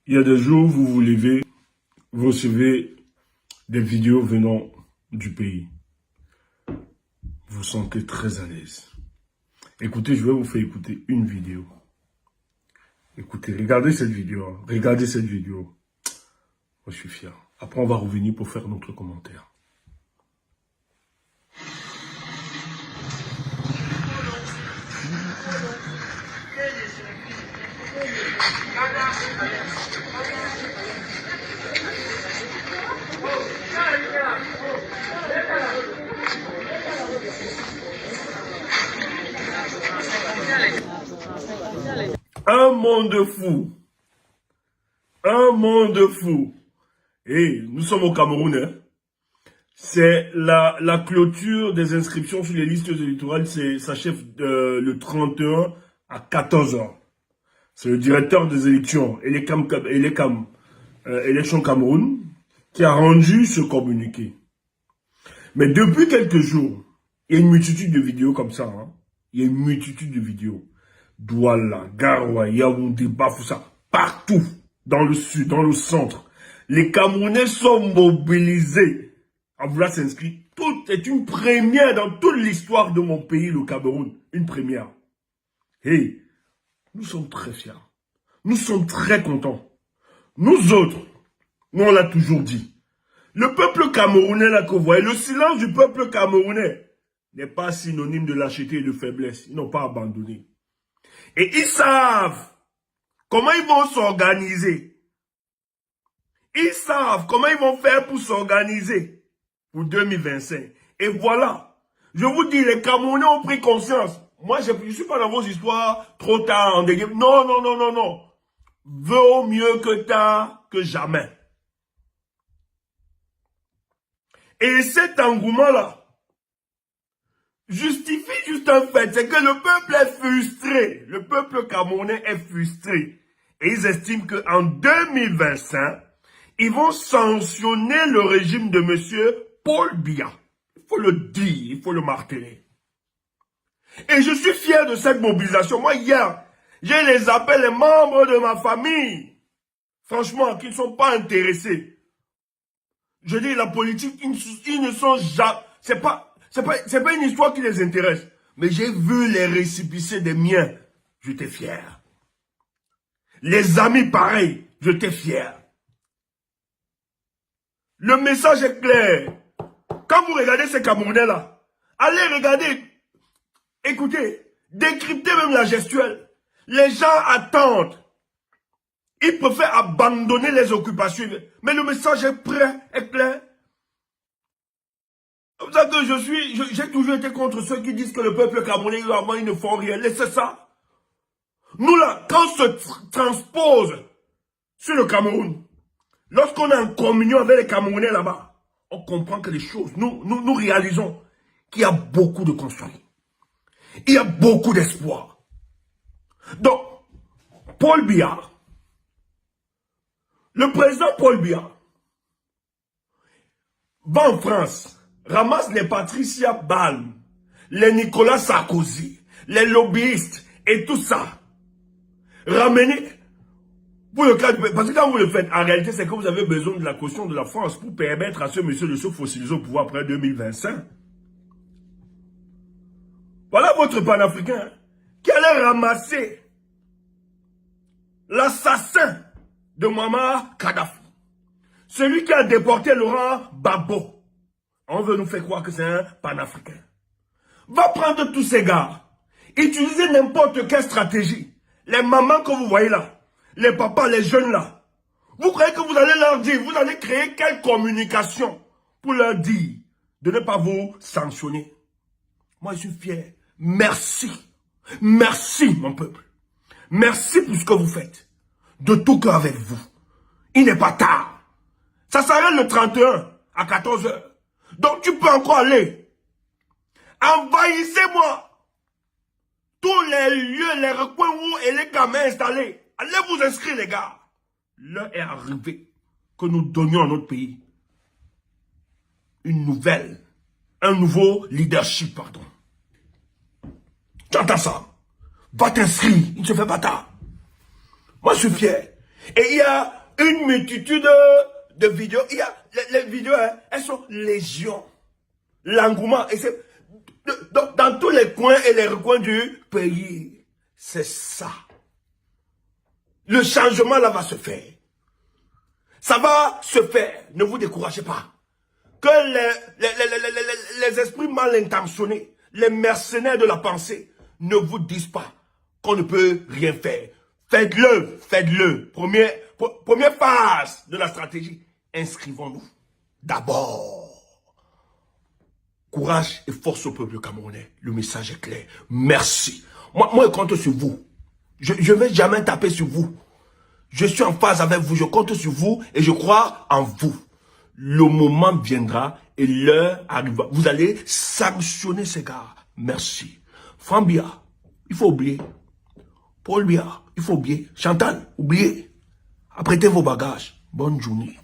Il y a des jours où vous vous levez, vous recevez des vidéos venant du pays. Vous vous sentez très à l'aise. Écoutez, je vais vous faire écouter une vidéo. Écoutez, regardez cette vidéo. Regardez cette vidéo. Moi, je suis fier. Après, on va revenir pour faire notre commentaire. Un monde fou. Un monde fou. Et nous sommes au Cameroun. Hein. C'est la clôture des inscriptions sur les listes électorales s'achève le 31 à 14 h. C'est le directeur des élections, Élections Cameroun, qui a rendu ce communiqué. Mais depuis quelques jours, il y a une multitude de vidéos comme ça. Hein. Il y a une multitude de vidéos. Douala, Garoua, Yaoundé, Bafoussa, partout, dans le sud, dans le centre. Les Camerounais sont mobilisés à vouloir s'inscrire. Tout est une première dans toute l'histoire de mon pays, le Cameroun. Une première. Hey, nous sommes très fiers. Nous sommes très contents. Nous autres, nous on l'a toujours dit. Le peuple camerounais là que vous voyez, le silence du peuple camerounais n'est pas synonyme de lâcheté et de faiblesse. Ils n'ont pas abandonné. Et ils savent comment ils vont s'organiser. Ils savent comment ils vont faire pour s'organiser pour 2025. Et voilà. Je vous dis, les Camerounais ont pris conscience. Moi, je ne suis pas dans vos histoires trop tard. Non, non, non, non, non. Vaut mieux que tard que jamais. Et cet engouement-là justifie juste un fait, c'est que le peuple est frustré. Le peuple camerounais est frustré. Et ils estiment qu'en 2025, ils vont sanctionner le régime de M. Paul Biya. Il faut le dire, il faut le marteler. Et je suis fier de cette mobilisation. Moi, hier, j'ai les appels les membres de ma famille. Franchement, qui ne sont pas intéressés. Je dis, la politique, ils ne sont jamais... C'est pas une histoire qui les intéresse. Mais j'ai vu les récépissés des miens. J'étais fier. Les amis, pareil. J'étais fier. Le message est clair. Quand vous regardez ces Camerounais-là, allez regarder, écoutez, décryptez même la gestuelle. Les gens attendent. Ils préfèrent abandonner les occupations. Mais le message est prêt, est clair. C'est pour ça que j'ai toujours été contre ceux qui disent que le peuple camerounais, ils ne font rien. Laissez ça. Nous là, quand on se transpose sur le Cameroun, lorsqu'on est en communion avec les Camerounais là-bas, on comprend que les choses, nous réalisons qu'il y a beaucoup de construits. Il y a beaucoup d'espoir. Donc, Paul Biya, le président Paul Biya, va en France, ramasse les Patricia Balm, les Nicolas Sarkozy, les lobbyistes et tout ça. Ramenez, pour le cas parce que quand vous le faites, en réalité, c'est que vous avez besoin de la caution de la France pour permettre à ce monsieur de se fossiliser au pouvoir après 2025. Voilà votre panafricain qui allait ramasser l'assassin de Muammar Kadhafi. Celui qui a déporté Laurent Gbagbo. On veut nous faire croire que c'est un panafricain. Va prendre tous ces gars. Utilisez n'importe quelle stratégie. Les mamans que vous voyez là. Les papas, les jeunes là. Vous croyez que vous allez leur dire, vous allez créer quelle communication pour leur dire de ne pas vous sanctionner. Moi, je suis fier. Merci. Merci, mon peuple. Merci pour ce que vous faites. De tout cœur avec vous. Il n'est pas tard. Ça s'arrête le 31 à 14 h. Donc, tu peux encore aller. Envahissez-moi. Tous les lieux, les recoins où et les gamins installés. Allez vous inscrire, les gars. L'heure est arrivée que nous donnions à notre pays une nouvelle, un nouveau leadership, pardon. Tu entends ça? Va t'inscrire, il ne se fait pas tard. Moi, je suis fier. Et il y a une multitude de vidéos. Il y a, les vidéos, hein, elles sont légion. L'engouement. Et c'est dans tous les coins et les recoins du pays. C'est ça. Le changement là va se faire. Ça va se faire. Ne vous découragez pas. Que les esprits mal intentionnés, les mercenaires de la pensée, ne vous disent pas qu'on ne peut rien faire. Faites-le, faites-le. Première phase de la stratégie. Inscrivons-nous. D'abord. Courage et force au peuple camerounais. Le message est clair. Merci. Moi, je compte sur vous. Je ne vais jamais taper sur vous. Je suis en phase avec vous. Je compte sur vous et je crois en vous. Le moment viendra et l'heure arrivera. Vous allez sanctionner ces gars. Merci. Franck Biya, il faut oublier. Paul Biya, il faut oublier. Chantal, oubliez. Apprêtez vos bagages. Bonne journée.